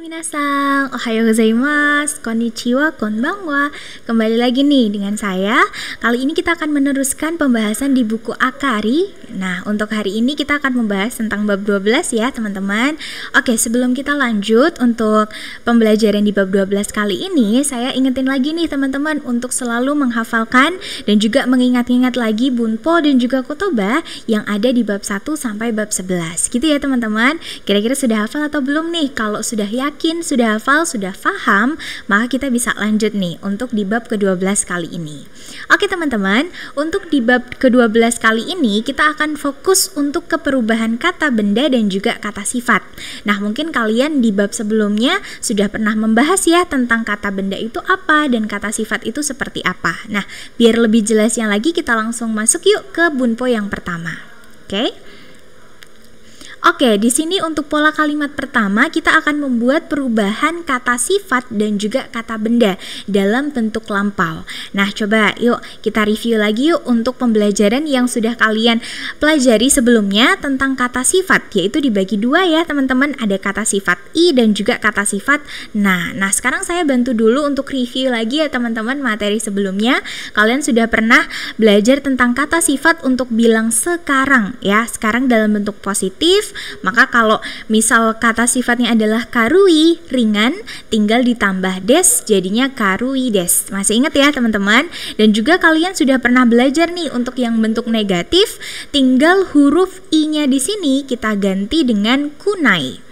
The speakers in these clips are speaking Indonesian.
Minasan, ohayo gozaimasu, konnichiwa, konbanwa. Kembali lagi nih dengan saya. Kali ini kita akan meneruskan pembahasan di buku Akari. Nah, untuk hari ini kita akan membahas tentang bab 12 ya teman-teman. Oke, sebelum kita lanjut untuk pembelajaran di bab 12 kali ini, saya ingetin lagi nih teman-teman untuk selalu menghafalkan dan juga mengingat-ingat lagi bunpo dan juga kotoba yang ada di bab 1 sampai bab 11. Gitu ya teman-teman. Kira-kira sudah hafal atau belum nih? Kalau sudah yakin, sudah hafal, sudah paham, maka kita bisa lanjut nih untuk di bab ke-12 kali ini. Oke teman-teman, untuk di bab ke-12 kali ini kita akan fokus untuk keperubahan kata benda dan juga kata sifat. Nah, mungkin kalian di bab sebelumnya sudah pernah membahas ya tentang kata benda itu apa dan kata sifat itu seperti apa. Nah, biar lebih jelasnya lagi kita langsung masuk yuk ke bunpo yang pertama. Oke, di sini untuk pola kalimat pertama kita akan membuat perubahan kata sifat dan juga kata benda dalam bentuk lampau. Nah, coba yuk kita review lagi yuk untuk pembelajaran yang sudah kalian pelajari sebelumnya tentang kata sifat, yaitu dibagi dua ya teman-teman, ada kata sifat i dan juga kata sifat na. Nah, sekarang saya bantu dulu untuk review lagi ya teman-teman materi sebelumnya. Kalian sudah pernah belajar tentang kata sifat untuk bilang sekarang ya, sekarang dalam bentuk positif. Maka kalau misal kata sifatnya adalah karui, ringan, tinggal ditambah des, jadinya karui des. Masih ingat ya teman-teman? Dan juga kalian sudah pernah belajar nih untuk yang bentuk negatif, tinggal huruf i-nya di sini kita ganti dengan kunai.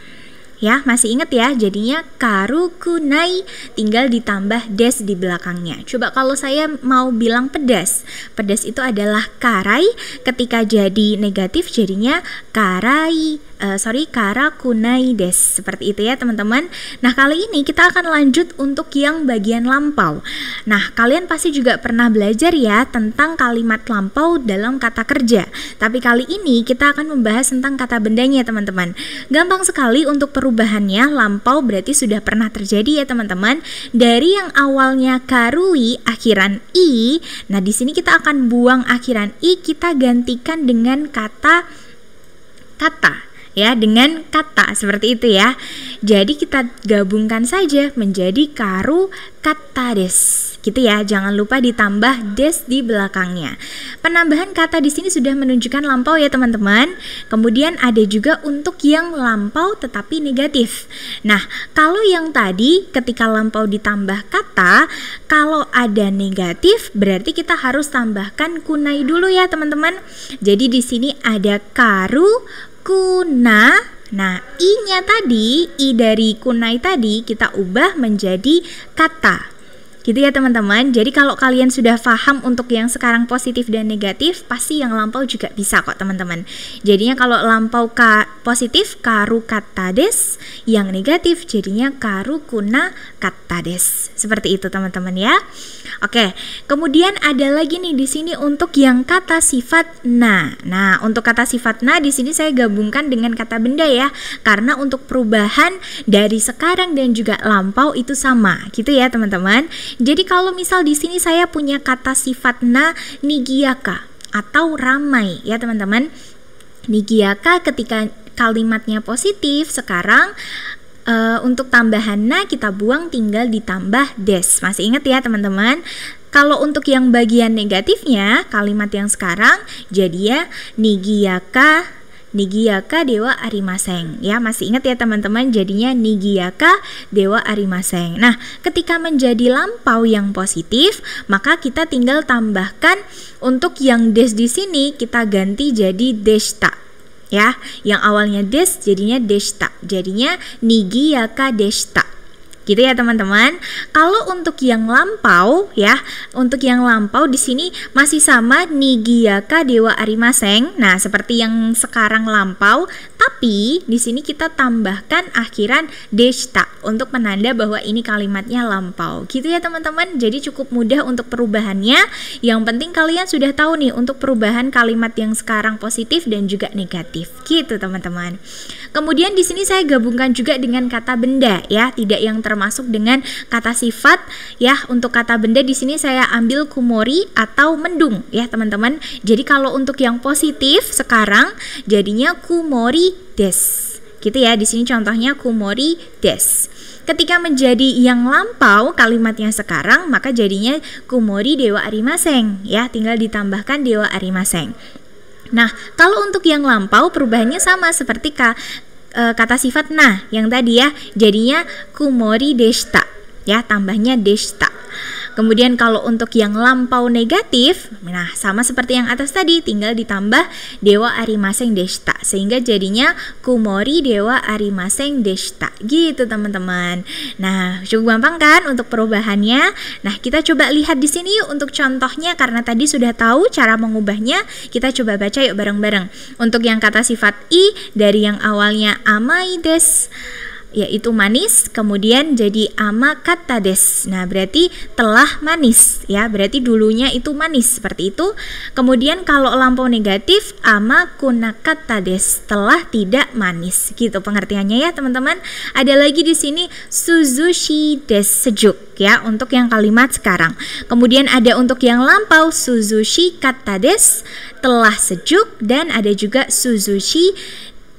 Ya, masih ingat ya, jadinya karu kunai, tinggal ditambah des di belakangnya. Coba kalau saya mau bilang pedas, pedas itu adalah karai, ketika jadi negatif jadinya kara kunai des. Seperti itu ya teman-teman. Nah, kali ini kita akan lanjut untuk yang bagian lampau. Nah, kalian pasti juga pernah belajar ya tentang kalimat lampau dalam kata kerja. Tapi kali ini kita akan membahas tentang kata bendanya teman-teman. Gampang sekali untuk perubahannya. Lampau berarti sudah pernah terjadi ya teman-teman. Dari yang awalnya karui akhiran i, nah di sini kita akan buang akhiran i, kita gantikan dengan kata ya, dengan kata seperti itu ya. Jadi kita gabungkan saja menjadi karu kata des. Gitu ya, jangan lupa ditambah des di belakangnya. Penambahan kata di sini sudah menunjukkan lampau ya teman-teman. Kemudian ada juga untuk yang lampau tetapi negatif. Nah, kalau yang tadi ketika lampau ditambah kata, kalau ada negatif berarti kita harus tambahkan kunai dulu ya teman-teman. Jadi di sini ada karu kuna. Nah, i-nya tadi, i dari kunai tadi kita ubah menjadi kata. Gitu ya teman-teman. Jadi kalau kalian sudah paham untuk yang sekarang positif dan negatif, pasti yang lampau juga bisa kok teman-teman. Jadinya kalau lampau positif karu katades, yang negatif jadinya karu kuna katades. Seperti itu teman-teman ya. Oke, kemudian ada lagi nih di sini untuk yang kata sifat na. Nah, untuk kata sifat na di sini saya gabungkan dengan kata benda ya, karena untuk perubahan dari sekarang dan juga lampau itu sama, gitu ya teman-teman. Jadi kalau misal di sini saya punya kata sifat na nigiyaka atau ramai ya teman-teman. Nigiyaka ketika kalimatnya positif, sekarang untuk tambahan na kita buang, tinggal ditambah des. Masih ingat ya teman-teman? Kalau untuk yang bagian negatifnya, kalimat yang sekarang jadi ya nigiyaka dewa arimaseng ya, masih ingat ya teman-teman, jadinya nigiyaka dewa arimaseng. Nah, ketika menjadi lampau yang positif, maka kita tinggal tambahkan untuk yang des di sini kita ganti jadi deshita ya. Yang awalnya des jadinya deshita, jadinya nigiyaka deshita. Gitu ya teman-teman. Kalau untuk yang lampau ya, untuk yang lampau di sini masih sama nigiyaka dewa arimaseng. Nah, seperti yang sekarang lampau, tapi di sini kita tambahkan akhiran deshita untuk menanda bahwa ini kalimatnya lampau. Gitu ya teman-teman. Jadi cukup mudah untuk perubahannya. Yang penting kalian sudah tahu nih untuk perubahan kalimat yang sekarang positif dan juga negatif. Gitu teman-teman. Kemudian di sini saya gabungkan juga dengan kata benda ya, tidak yang termasuk dengan kata sifat ya. Untuk kata benda di sini saya ambil kumori atau mendung ya teman-teman. Jadi kalau untuk yang positif sekarang jadinya kumori des. gitu ya. Di sini contohnya kumori desu. Ketika menjadi yang lampau kalimatnya sekarang, maka jadinya kumori dewa arimasen ya, tinggal ditambahkan dewa arimasen. Nah, kalau untuk yang lampau perubahannya sama seperti kata sifat na yang tadi ya, jadinya kumori deshita ya, tambahnya deshita. Kemudian kalau untuk yang lampau negatif, nah sama seperti yang atas tadi, tinggal ditambah dewa arimasen deshita, sehingga jadinya kumori dewa arimasen deshita gitu teman-teman. Nah, cukup gampang kan untuk perubahannya. Nah, kita coba lihat di sini yuk untuk contohnya, karena tadi sudah tahu cara mengubahnya, kita coba baca yuk bareng-bareng. Untuk yang kata sifat i dari yang awalnya amai desu, yaitu manis, kemudian jadi ama kata des. Nah, berarti telah manis ya, berarti dulunya itu manis seperti itu. Kemudian kalau lampau negatif ama kunakata des, telah tidak manis gitu pengertiannya ya teman-teman. Ada lagi di sini suzushi des, sejuk ya untuk yang kalimat sekarang. Kemudian ada untuk yang lampau suzushi kata des, telah sejuk, dan ada juga suzushi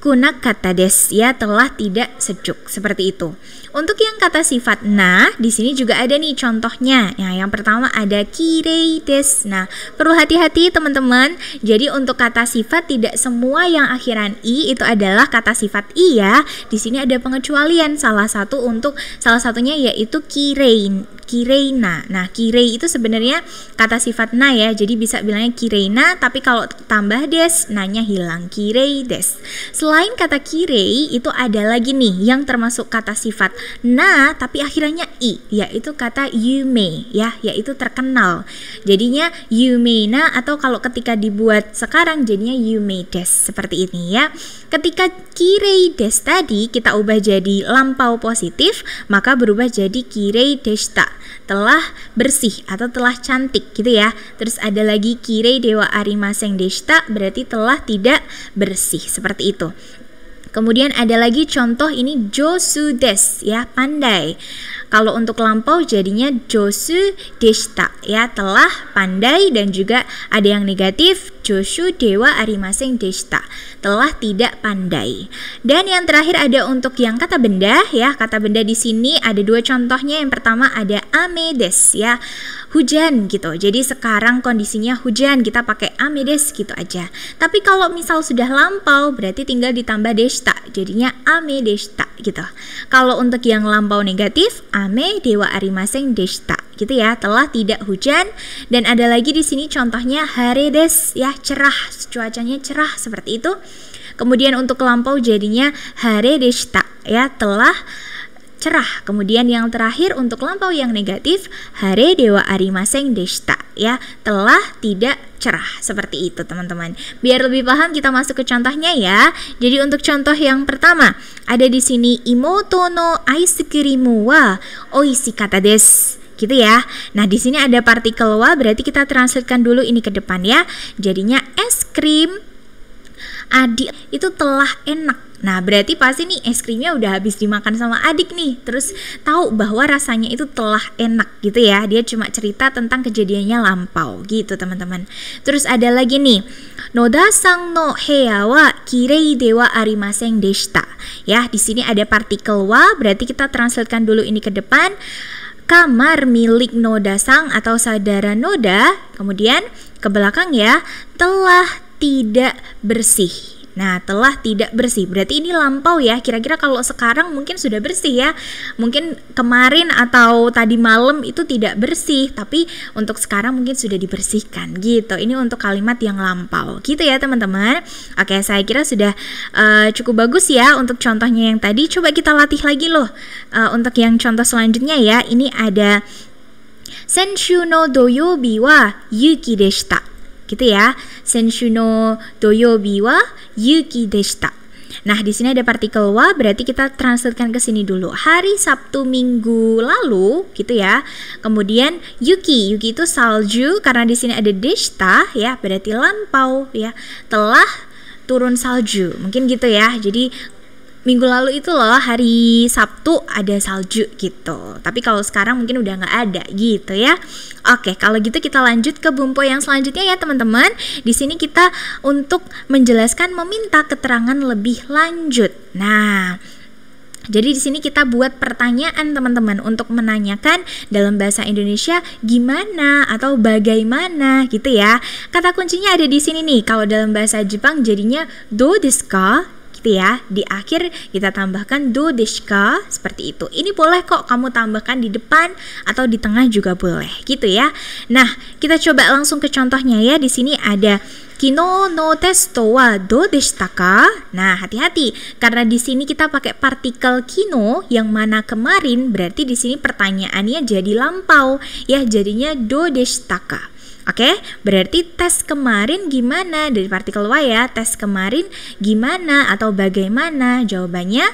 kunak kata des ya, telah tidak sejuk seperti itu. Untuk yang kata sifat na, di sini juga ada nih contohnya. Nah, yang pertama ada kirei des. Nah, perlu hati-hati teman-teman. Jadi untuk kata sifat tidak semua yang akhiran i itu adalah kata sifat i ya. Di sini ada pengecualian. Salah satunya yaitu kireina. Nah, kirei itu sebenarnya kata sifat na ya. Jadi bisa bilangnya kireina, tapi kalau tambah des, nanya hilang, kirei des. Selain kata kirei, itu ada lagi nih yang termasuk kata sifat na tapi akhirannya i, yaitu kata yume ya, yaitu terkenal. Jadinya yumeina, atau kalau ketika dibuat sekarang jadinya yume des, seperti ini ya. Ketika kirei des tadi kita ubah jadi lampau positif, maka berubah jadi kirei deshita, telah bersih atau telah cantik gitu ya. Terus ada lagi kirei dewa arimasen deshita, berarti telah tidak bersih, seperti itu. Kemudian ada lagi contoh ini josu des ya, pandai. Kalau untuk lampau jadinya josu deshita ya, telah pandai, dan juga ada yang negatif josu dewa arimasen deshita, telah tidak pandai. Dan yang terakhir ada untuk yang kata benda ya. Kata benda di sini ada dua contohnya. Yang pertama ada ame des ya, hujan gitu. Jadi sekarang kondisinya hujan, kita pakai ame des gitu aja. Tapi kalau misal sudah lampau berarti tinggal ditambah deshita, jadinya ame deshita gitu. Kalau untuk yang lampau negatif ame dewa arimasen deshita gitu ya, telah tidak hujan. Dan ada lagi di sini contohnya hare des ya, cerah, cuacanya cerah seperti itu. Kemudian untuk lampau jadinya hare deshita ya, telah cerah. Kemudian yang terakhir untuk lampau yang negatif hare dewa arimasen deshita ya, telah tidak cerah, seperti itu teman-teman. Biar lebih paham kita masuk ke contohnya ya. Jadi untuk contoh yang pertama ada di sini imoto no ice cream wa oishi kata desu gitu ya. Nah, di sini ada partikel wa, berarti kita translatekan dulu ini ke depan ya. Jadinya es krim adik itu telah enak. Nah, berarti pasti nih es krimnya udah habis dimakan sama adik nih, terus tahu bahwa rasanya itu telah enak gitu ya. Dia cuma cerita tentang kejadiannya lampau gitu teman-teman. Terus ada lagi nih, Noda-sang no heya wa kirei dewa arimasen deshita. Ya, di sini ada partikel wa, berarti kita translatekan dulu ini ke depan. Kamar milik Noda-sang atau saudara Noda, kemudian ke belakang ya, telah tidak bersih. Nah, telah tidak bersih berarti ini lampau ya. Kira-kira kalau sekarang mungkin sudah bersih ya. Mungkin kemarin atau tadi malam itu tidak bersih, tapi untuk sekarang mungkin sudah dibersihkan gitu. Ini untuk kalimat yang lampau gitu ya teman-teman. Oke, saya kira sudah cukup bagus ya untuk contohnya yang tadi. Coba kita latih lagi loh untuk yang contoh selanjutnya ya. Ini ada Senshu no doyobi wa yuki deshita gitu ya. Senshu no doyobi wa yuki deshita. Nah, di sini ada partikel wa, berarti kita translatekan ke sini dulu. Hari Sabtu minggu lalu gitu ya. Kemudian yuki itu salju, karena di sini ada deshita ya, berarti lampau ya. Telah turun salju. Mungkin gitu ya. Jadi minggu lalu itu loh hari Sabtu ada salju gitu. Tapi kalau sekarang mungkin udah nggak ada gitu ya. Oke, kalau gitu kita lanjut ke bumpo yang selanjutnya ya teman-teman. Di sini kita untuk menjelaskan meminta keterangan lebih lanjut. Nah, jadi di sini kita buat pertanyaan teman-teman untuk menanyakan dalam bahasa Indonesia gimana atau bagaimana gitu ya. Kata kuncinya ada di sini nih. Kalau dalam bahasa Jepang jadinya do desu ka? Ya, di akhir kita tambahkan do desu ka seperti itu. Ini boleh kok kamu tambahkan di depan atau di tengah juga boleh gitu ya. Nah, kita coba langsung ke contohnya ya. Di sini ada kino no testo wa do deshita ka? Nah, hati-hati karena di sini kita pakai partikel kino yang mana kemarin, berarti di sini pertanyaannya jadi lampau ya, jadinya do deshita ka. Oke, berarti tes kemarin gimana? Dari partikel wa ya, tes kemarin gimana atau bagaimana? Jawabannya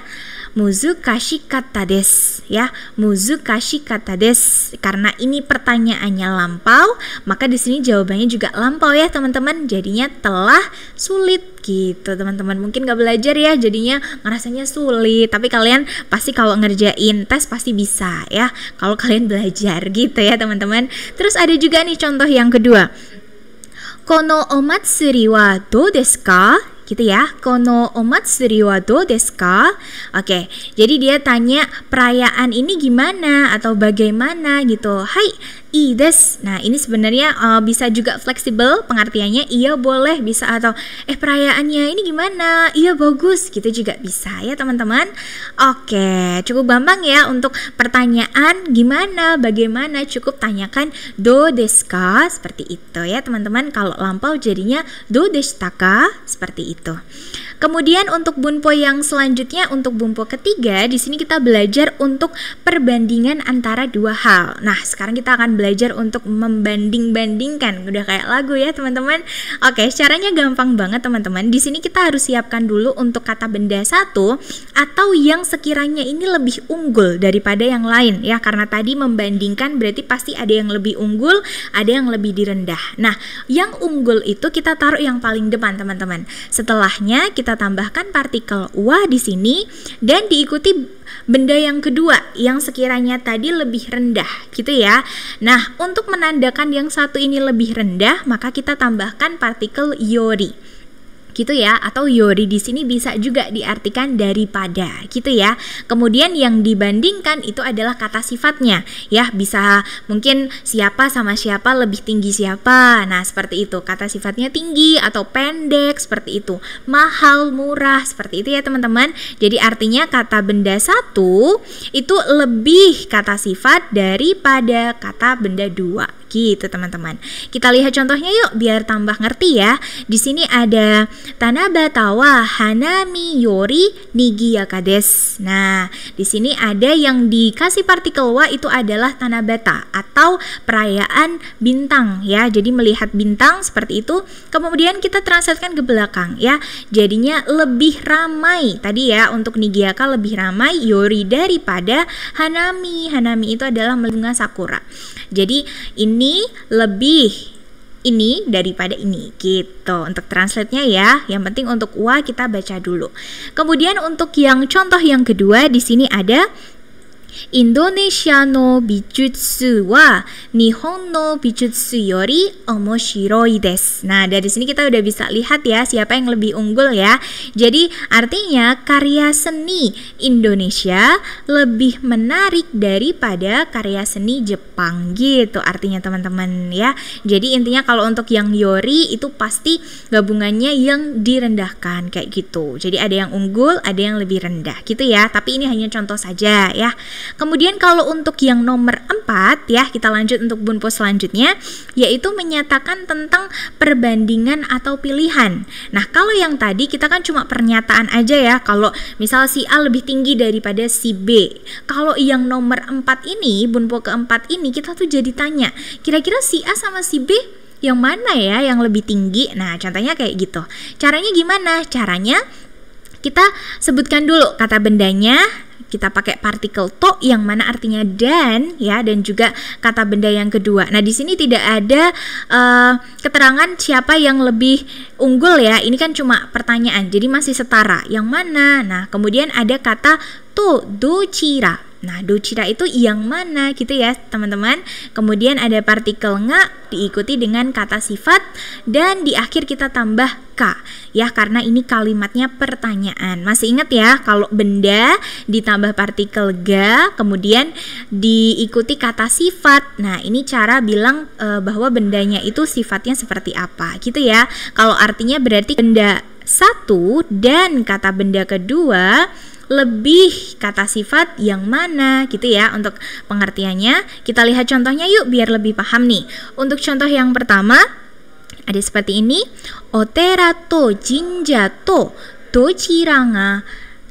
muzukashikatta desu ya, muzukashikatta desu. Karena ini pertanyaannya lampau, maka di sini jawabannya juga lampau ya teman-teman. Jadinya telah sulit gitu teman-teman. Mungkin gak belajar ya, jadinya ngerasanya sulit. Tapi kalian pasti kalau ngerjain tes pasti bisa ya, kalau kalian belajar gitu ya teman-teman. Terus ada juga nih contoh yang kedua. Kono omatsuri wa do desu ka? Gitu ya. Kono omatsuri wa do desu ka? Oke, jadi dia tanya perayaan ini gimana atau bagaimana gitu. Hai, ii desu. Nah, ini sebenarnya bisa juga fleksibel pengertiannya, iya boleh, bisa, atau perayaannya ini gimana? Iya bagus, gitu juga bisa ya teman-teman. Oke, cukup gampang ya untuk pertanyaan gimana, bagaimana, cukup tanyakan do desu ka seperti itu ya teman-teman. Kalau lampau jadinya do deshita ka seperti itu. Kemudian untuk bunpo yang selanjutnya, untuk bunpo ketiga, di sini kita belajar untuk perbandingan antara dua hal. Nah, sekarang kita akan belajar untuk membanding-bandingkan. Udah kayak lagu ya, teman-teman. Oke, caranya gampang banget, teman-teman. Di sini kita harus siapkan dulu untuk kata benda satu atau yang sekiranya ini lebih unggul daripada yang lain ya. Karena tadi membandingkan berarti pasti ada yang lebih unggul, ada yang lebih direndah. Nah, yang unggul itu kita taruh yang paling depan, teman-teman. Setelahnya kita tambahkan partikel wa di sini dan diikuti benda yang kedua yang sekiranya tadi lebih rendah gitu ya. Nah, untuk menandakan yang satu ini lebih rendah, maka kita tambahkan partikel yori gitu ya, atau yori di sini bisa juga diartikan daripada gitu ya. Kemudian yang dibandingkan itu adalah kata sifatnya ya, bisa mungkin siapa sama siapa, lebih tinggi siapa. Nah, seperti itu, kata sifatnya tinggi atau pendek seperti itu, mahal, murah seperti itu ya teman-teman. Jadi artinya kata benda satu itu lebih kata sifat daripada kata benda dua gitu teman-teman. Kita lihat contohnya yuk biar tambah ngerti ya. Di sini ada tanabata wa hanami yori nigiyaka desu. Nah, di sini ada yang dikasih partikel wa itu adalah tanabata atau perayaan bintang ya. Jadi melihat bintang seperti itu. Kemudian kita translatekan ke belakang ya. Jadinya lebih ramai. Tadi ya untuk nigiyaka lebih ramai, yori daripada hanami. Hanami itu adalah bunga sakura. Jadi ini lebih ini daripada ini gitu untuk translate-nya ya. Yang penting untuk wa kita baca dulu. Kemudian untuk yang contoh yang kedua di sini ada Indonesia no bijutsu wa Nihon no bijutsu yori omoshiroi desu. Nah, dari sini kita udah bisa lihat ya siapa yang lebih unggul ya. Jadi artinya karya seni Indonesia lebih menarik daripada karya seni Jepang gitu artinya teman-teman ya. Jadi intinya kalau untuk yang yori itu pasti gabungannya yang direndahkan kayak gitu. Jadi ada yang unggul, ada yang lebih rendah gitu ya. Tapi ini hanya contoh saja ya. Kemudian kalau untuk yang nomor 4 ya, kita lanjut untuk bunpo selanjutnya, yaitu menyatakan tentang perbandingan atau pilihan. Nah, kalau yang tadi kita kan cuma pernyataan aja ya, kalau misal si A lebih tinggi daripada si B. Kalau yang nomor 4 ini, bunpo keempat ini, kita tuh jadi tanya, kira-kira si A sama si B yang mana ya yang lebih tinggi? Nah, contohnya kayak gitu. Caranya gimana? Caranya kita sebutkan dulu kata bendanya, kita pakai partikel to yang mana artinya dan ya, dan juga kata benda yang kedua. Nah, di sini tidak ada keterangan siapa yang lebih unggul ya. Ini kan cuma pertanyaan, jadi masih setara. Yang mana? Nah, kemudian ada kata to dochira. Nah, dochira itu yang mana gitu ya teman-teman. Kemudian ada partikel nga diikuti dengan kata sifat, dan di akhir kita tambah ka ya, karena ini kalimatnya pertanyaan. Masih ingat ya kalau benda ditambah partikel ga kemudian diikuti kata sifat. Nah, ini cara bilang bahwa bendanya itu sifatnya seperti apa gitu ya. Kalau artinya berarti benda satu dan kata benda kedua lebih kata sifat yang mana gitu ya. Untuk pengertiannya kita lihat contohnya yuk biar lebih paham nih. Untuk contoh yang pertama ada seperti ini. Otera to jinja to dochira ga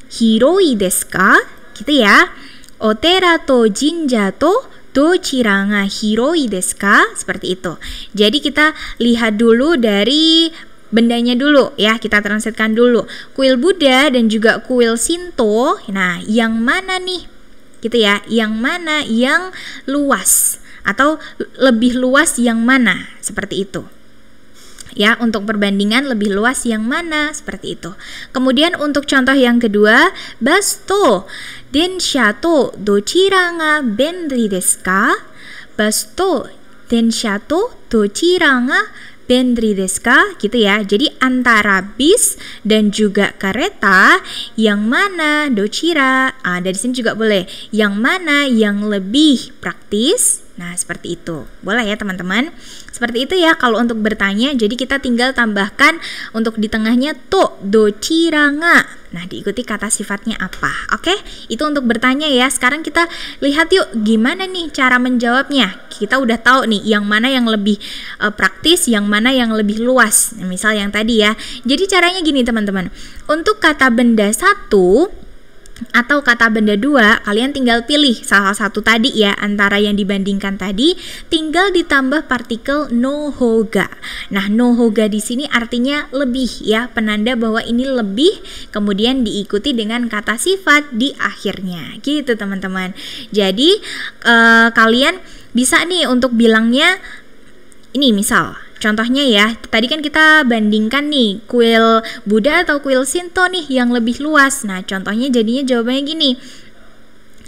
hiroi desu ka? Gitu ya. Otera to jinja to dochira ga hiroi desu ka? Seperti itu. Jadi kita lihat dulu dari bendanya dulu ya, kita translatekan dulu. Kuil Buddha dan juga kuil Shinto, nah yang mana nih gitu ya, yang mana yang luas atau lebih luas yang mana, seperti itu ya. Untuk perbandingan lebih luas yang mana, seperti itu. Kemudian untuk contoh yang kedua, bus to densha to dochira ga benri desu ka? Bus to densha to dochira ga benri desu ka? Gitu ya. Jadi antara bis dan juga kereta yang mana dochira. Dari sini juga boleh. Yang mana yang lebih praktis? Nah, seperti itu. Boleh ya teman-teman. Seperti itu ya kalau untuk bertanya. Jadi kita tinggal tambahkan untuk di tengahnya to dochira ga. Nah, diikuti kata sifatnya apa. Oke? Itu untuk bertanya ya. Sekarang kita lihat yuk gimana nih cara menjawabnya. Kita udah tahu nih yang mana yang lebih praktis, yang mana yang lebih luas. Nah, misal yang tadi ya. Jadi caranya gini teman-teman. Untuk kata benda satu atau kata benda dua, kalian tinggal pilih salah satu tadi ya, antara yang dibandingkan tadi, tinggal ditambah partikel no hoga. Nah, no hoga di sini artinya lebih ya, penanda bahwa ini lebih, kemudian diikuti dengan kata sifat di akhirnya gitu teman-teman. Jadi kalian bisa nih untuk bilangnya ini, misal contohnya ya, tadi kan kita bandingkan nih kuil Buddha atau kuil Shinto nih yang lebih luas. Nah, contohnya jadinya jawabannya gini.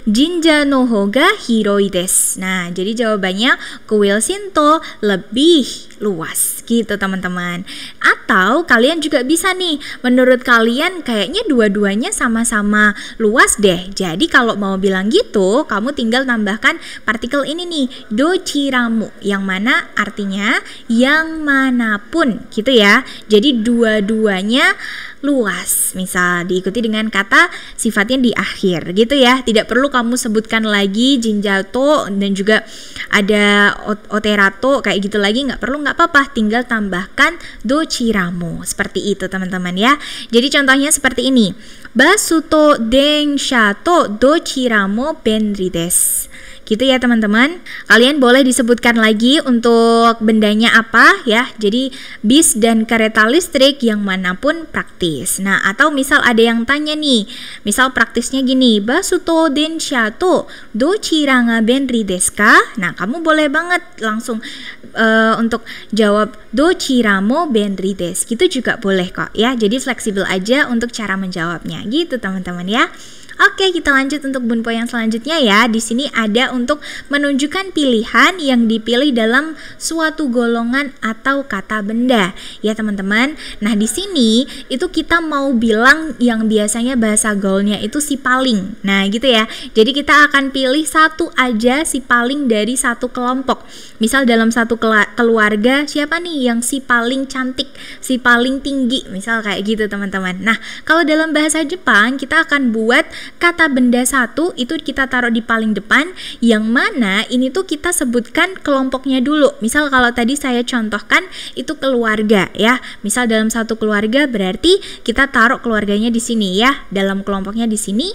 Jinja no hoga hiroi desu. Nah, jadi jawabannya kuil Shinto lebih luas gitu teman-teman. Atau kalian juga bisa nih, menurut kalian kayaknya dua-duanya sama-sama luas deh. Jadi kalau mau bilang gitu, kamu tinggal tambahkan partikel ini nih, dochiramu, yang mana artinya yang manapun gitu ya. Jadi dua-duanya luas, misal diikuti dengan kata sifatnya di akhir gitu ya. Tidak perlu kamu sebutkan lagi jinjato dan juga ada oterato kayak gitu lagi, nggak perlu, nggak apa-apa, tinggal tambahkan dochiramu, seperti itu teman-teman ya. Jadi contohnya seperti ini, basuto densha to dochiramo benri desu. Gitu ya teman-teman. Kalian boleh disebutkan lagi untuk bendanya apa ya. Jadi bis dan kereta listrik yang manapun praktis. Nah, atau misal ada yang tanya nih, misal praktisnya gini, basuto densha to dochira ga benri desu ka? Nah, kamu boleh banget langsung untuk jawab dochiramo benri desu. Gitu juga boleh kok ya. Jadi fleksibel aja untuk cara menjawabnya. Gitu teman-teman ya. Oke, kita lanjut untuk bunpo yang selanjutnya ya. Di sini ada untuk menunjukkan pilihan yang dipilih dalam suatu golongan atau kata benda ya teman-teman. Nah, di sini itu kita mau bilang yang biasanya bahasa gaulnya itu si paling. Nah, gitu ya. Jadi kita akan pilih satu aja si paling dari satu kelompok. Misal dalam satu keluarga, siapa nih yang si paling cantik, si paling tinggi, misal kayak gitu teman-teman. Nah, kalau dalam bahasa Jepang kita akan buat kata benda satu itu kita taruh di paling depan, yang mana ini tuh kita sebutkan kelompoknya dulu. Misal kalau tadi saya contohkan itu keluarga ya. Misal dalam satu keluarga berarti kita taruh keluarganya di sini ya, dalam kelompoknya di sini.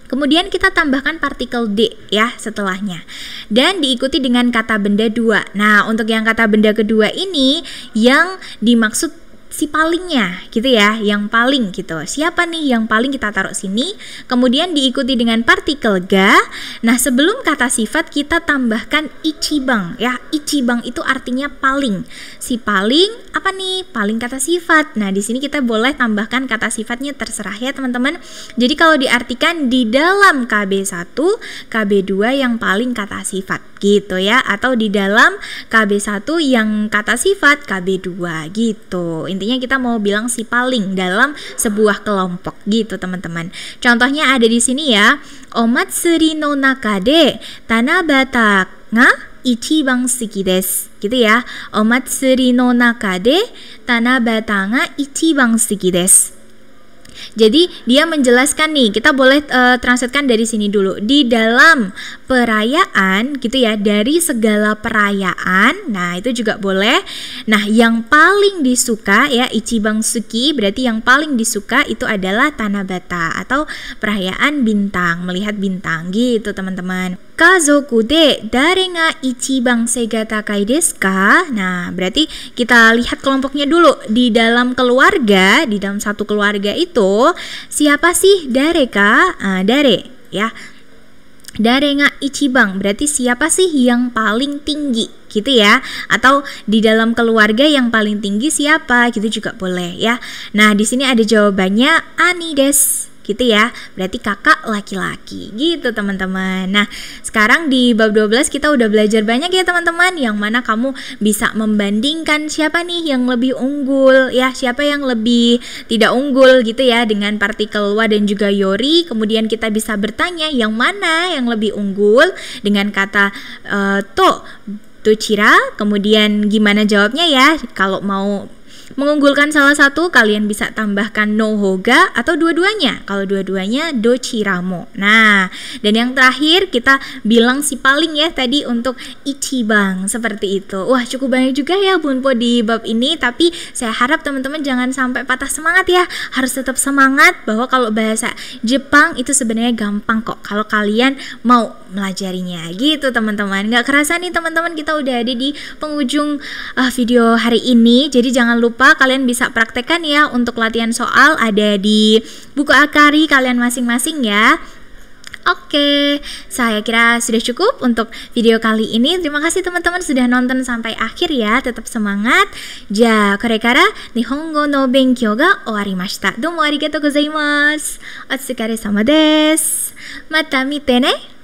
Kemudian kita tambahkan partikel D ya setelahnya. Dan diikuti dengan kata benda dua. Nah, untuk yang kata benda kedua ini yang dimaksud si palingnya gitu ya, yang paling gitu. Siapa nih yang paling, kita taruh sini, kemudian diikuti dengan partikel ga. Nah, sebelum kata sifat kita tambahkan ichibang ya. Ichibang itu artinya paling. Si paling apa nih? Paling kata sifat. Nah, di sini kita boleh tambahkan kata sifatnya, terserah ya teman-teman. Jadi kalau diartikan di dalam KB1, KB2 yang paling kata sifat gitu ya, atau di dalam KB1 yang kata sifat KB2 gitu. Intinya kita mau bilang si paling dalam sebuah kelompok gitu teman-teman. Contohnya ada di sini ya. Omatsuri no naka de tanabata ga ichibang suki desu. Gitu ya. Omatsuri no naka de tanabata ga ichibang suki desu. Jadi dia menjelaskan nih, kita boleh translatekan dari sini dulu. Di dalam perayaan gitu ya, dari segala perayaan, nah itu juga boleh. Nah, yang paling disuka ya, ichibang suki berarti yang paling disuka itu adalah tanabata atau perayaan bintang, melihat bintang gitu teman-teman. Kazoku de dare ga ichibang seiga takai desu ka? Nah, berarti kita lihat kelompoknya dulu. Di dalam keluarga, di dalam satu keluarga itu siapa sih dare ka? Dare ya. Dare ga ichibang berarti siapa sih yang paling tinggi gitu ya, atau di dalam keluarga yang paling tinggi siapa gitu juga boleh ya. Nah, di sini ada jawabannya ani desu gitu ya, berarti kakak laki-laki gitu teman-teman. Nah, sekarang di bab 12 kita udah belajar banyak ya teman-teman, yang mana kamu bisa membandingkan siapa nih yang lebih unggul ya, siapa yang lebih tidak unggul gitu ya, dengan partikel wa dan juga yori. Kemudian kita bisa bertanya yang mana yang lebih unggul dengan kata dochira. Kemudian gimana jawabnya ya, kalau mau mengunggulkan salah satu, kalian bisa tambahkan no hoga atau dua-duanya. Kalau dua-duanya dochiramo. Nah, dan yang terakhir kita bilang si paling ya tadi untuk ichibang, seperti itu. Wah, cukup banyak juga ya bunpo di bab ini, tapi saya harap teman-teman jangan sampai patah semangat ya. Harus tetap semangat bahwa kalau bahasa Jepang itu sebenarnya gampang kok kalau kalian mau melajarinya gitu teman-teman. Gak kerasa nih teman-teman, kita udah ada di penghujung video hari ini. Jadi jangan lupa kalian bisa praktekkan ya untuk latihan soal, ada di buku Akari kalian masing-masing ya. Oke, saya kira sudah cukup untuk video kali ini. Terima kasih teman-teman sudah nonton sampai akhir ya. Tetap semangat. Ja, korekara Nihongo no benkyou ga owarimashita. Domo arigatou gozaimasu. Otsukare sama desu. Mata mite ne.